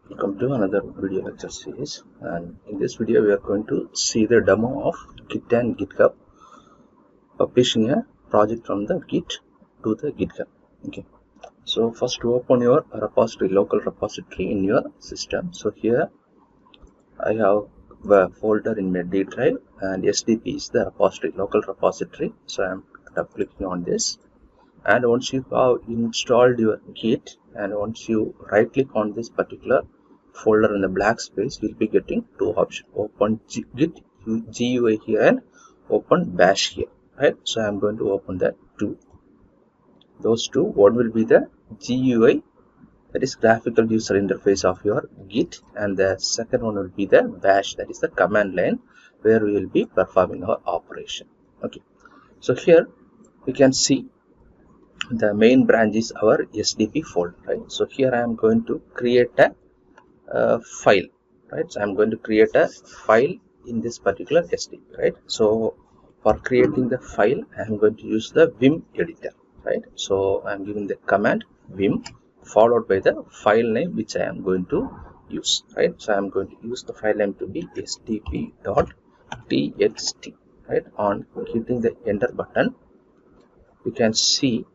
Welcome to another video lecture series, and in this video we are going to see the demo of Git and GitHub publishing a project from the Git to the GitHub. Okay, so first to open your repository, local repository in your system. So here I have a folder in my D drive, and SDP is the repository, local repository. So I am clicking on this, and once you have installed your Git, and once you right click on this particular folder in the black space, you'll be getting two options: open Git GUI here and open bash here, right? So I'm going to open that two. Those two, one will be the GUI, that is graphical user interface of your Git, and the second one will be the bash, that is the command line where we will be performing our operation. Okay, so here we can see the main branch is our SDP folder, right? So here I am going to create a file, right? So I'm going to create a file in this particular SDP, right? So for creating the file, I am going to use the Vim editor, right? So I'm giving the command Vim followed by the file name which I am going to use, right? So I'm going to use the file name to be sdp.txt, right? On hitting the enter button, you can see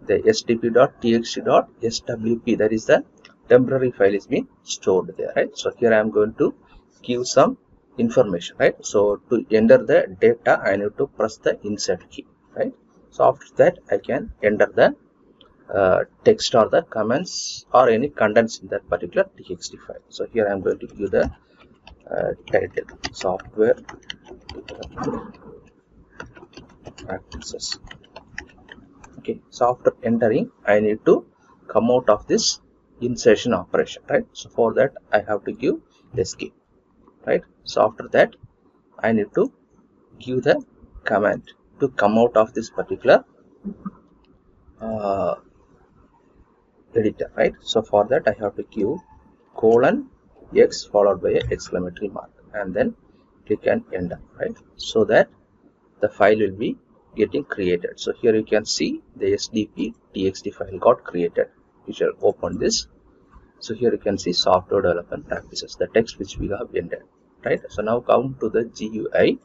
the sdp.txt.swp, that is the temporary file, is being stored there, right? So here I am going to give some information, right? So to enter the data, I need to press the insert key, right? So after that, I can enter the text or the comments or any contents in that particular txt file. So here I am going to give the title software practices. Okay, so after entering, I need to come out of this insertion operation, right? So for that, I have to give escape, right? So after that, I need to give the command to come out of this particular editor, right? So for that, I have to give :x followed by an exclamatory mark, and then click and enter, right? So that the file will be getting created. So here you can see the SDP txt file got created. We shall open this. So here you can see software development practices, the text which we have entered, right? So now come to the GUI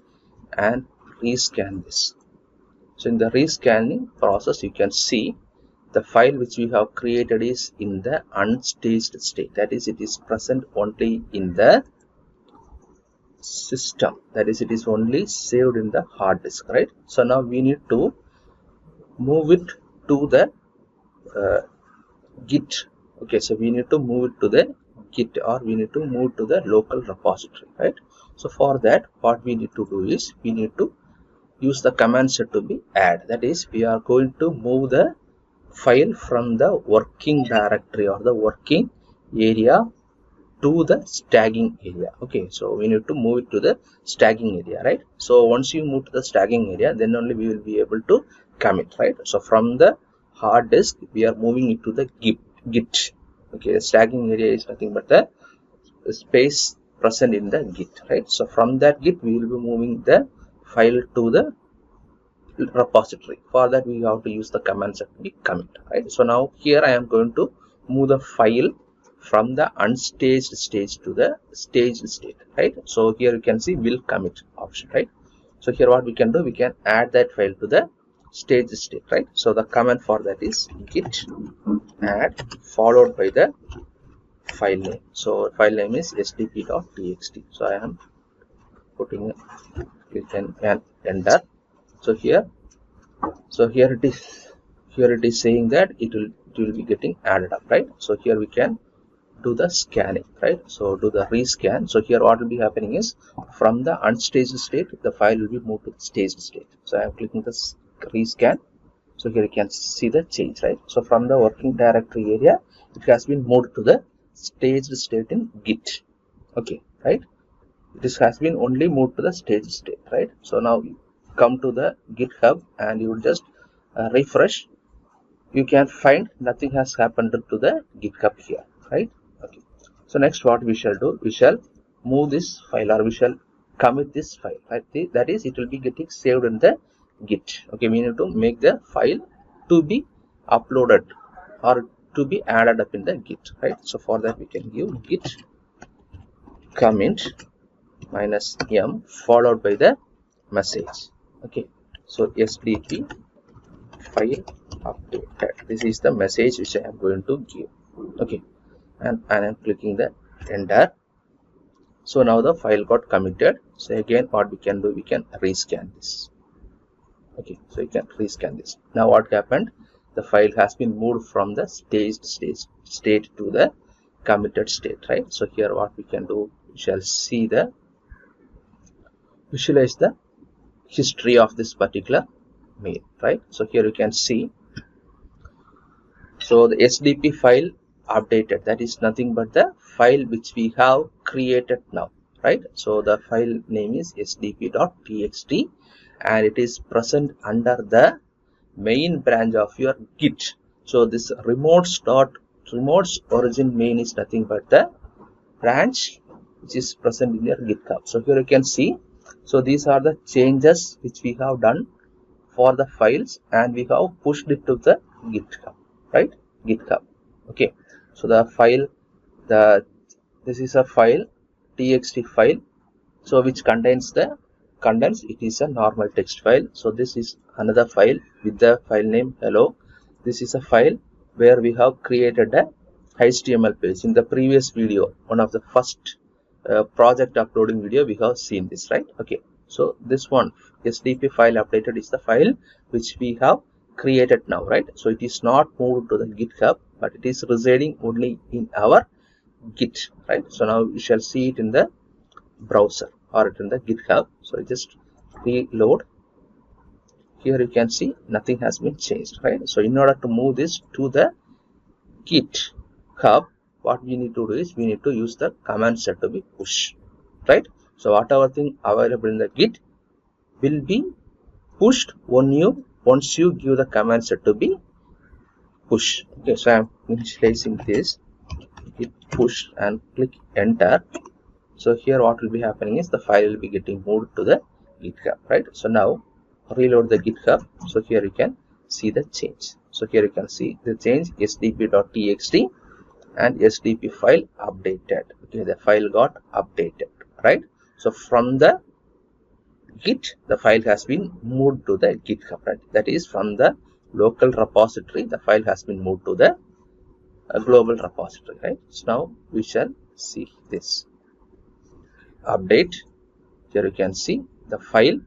and rescan this. So in the rescanning process, you can see the file which we have created is in the unstaged state, that is, it is present only in the system, that is, it is only saved in the hard disk, right? So now we need to move it to the Git. Okay, so we need to move it to the Git, or we need to move to the local repository, right? So for that, what we need to do is we need to use the command set to be add, that is, we are going to move the file from the working directory or the working area to the staging area. Okay, so we need to move it to the staging area, right? So once you move to the staging area, then only we will be able to commit, right? So from the hard disk, we are moving it to the Git. Okay, the staging area is nothing but the space present in the Git, right? So from that Git, we will be moving the file to the repository. For that, we have to use the command set to be commit, right? So now here I am going to move the file from the unstaged stage to the staged state, right? So here you can see will commit option, right? So here what we can do, we can add that file to the staged state, right? So the command for that is git add followed by the file name. So file name is sdp.txt. So I am putting click and enter. So here it is saying that it will be getting added up, right? So here we can do the scanning, right? So do the rescan. So here what will be happening is from the unstaged state, the file will be moved to the staged state. So I am clicking the rescan. So here you can see the change, right? So from the working directory area, it has been moved to the staged state in Git. Okay, right? This has been only moved to the staged state, right? So now come to the GitHub and you will just refresh. You can find nothing has happened to the GitHub here, right? Okay. So next what we shall do, we shall move this file, or we shall commit this file, right? That is, it will be getting saved in the Git. Okay, we need to make the file to be uploaded or to be added up in the Git, right? So for that we can give Git commit -m followed by the message. Okay, so SDP file updated. This is the message which I am going to give. Okay, and I am clicking the enter. So now the file got committed. So again, what we can do, we can rescan this. Okay, so you can rescan this. Now what happened? The file has been moved from the staged state to the committed state, right? So here what we can do, we shall see the visualize the history of this particular mail, right? So here you can see, so the SDP file updated, that is nothing but the file which we have created now, right? So the file name is sdp.txt and it is present under the main branch of your Git. So this remotes origin main is nothing but the branch which is present in your GitHub. So here you can see, so these are the changes which we have done for the files and we have pushed it to the GitHub, right? GitHub. Okay, so the file, this is a file, txt file, so which contains the contents. It is a normal text file. So this is another file with the file name hello. This is a file where we have created a HTML page. In the previous video, one of the first project uploading video, we have seen this, right? Okay, so this one SDP file updated is the file which we have created now, right? So it is not moved to the GitHub, but it is residing only in our Git, right? So now we shall see it in the browser or in the GitHub. So just reload. Here you can see nothing has been changed, right? So in order to move this to the GitHub, what we need to do is we need to use the command set to be push, right? So whatever thing available in the Git will be pushed once you give the command set to be push. Okay, so I am initializing this git push and click enter. So here what will be happening is the file will be getting moved to the GitHub, right? So now reload the GitHub. So here you can see the change. So here you can see the change, sdp.txt and SDP file updated. Okay, the file got updated, right? So from the Git, the file has been moved to the GitHub, right? That is from the local repository, the file has been moved to the global repository, right? So now we shall see this update. Here you can see the file,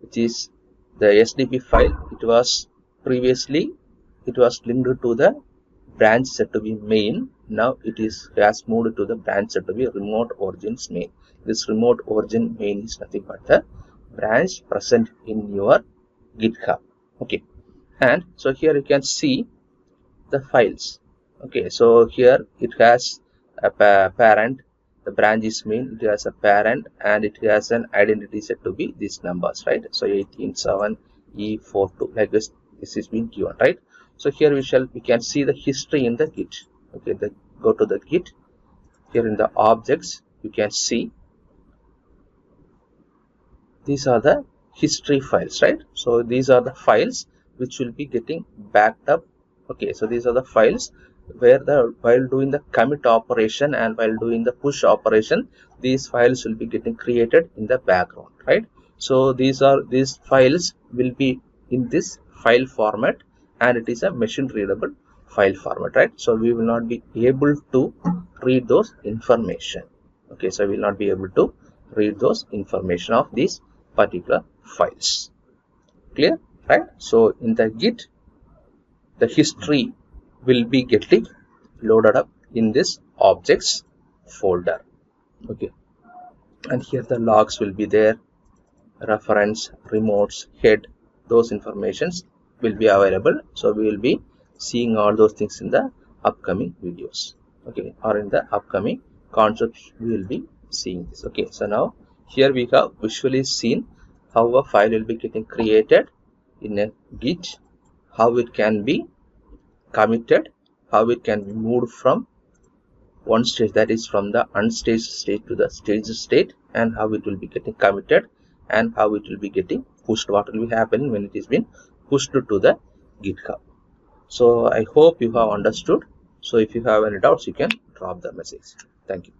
which is the SDP file. It was previously linked to the branch set to be main. Now it has moved to the branch set to be remote origins main. This remote origin main is nothing but the branch present in your GitHub. Okay, and so here you can see the files. Okay, so here it has a parent, the branch is main, it has a parent and it has an identity set to be these numbers, right? So 187E42, like this is being given, right? So here we can see the history in the Git. Okay, go to the Git. Here in the objects you can see these are the history files, right? So these are the files which will be getting backed up. Okay, so these are the files where while doing the commit operation and while doing the push operation, these files will be getting created in the background, right? So these files will be in this file format and it is a machine readable file format, right? So we will not be able to read those information. Okay, so we will not be able to read those information of these particular files. Clear, right? So in the Git, the history will be getting loaded up in this objects folder. Okay, and here the logs will be there, reference, remotes, head, those informations will be available. So we will be seeing all those things in the upcoming videos. Okay, or in the upcoming concepts we will be seeing this. Okay, so now here we have visually seen how a file will be getting created in a Git, how it can be committed, how it can be moved from one stage, that is from the unstaged state to the staged state, and how it will be getting committed and how it will be getting pushed, what will be happening when it is been pushed to the GitHub. So I hope you have understood. So if you have any doubts, you can drop the message. Thank you.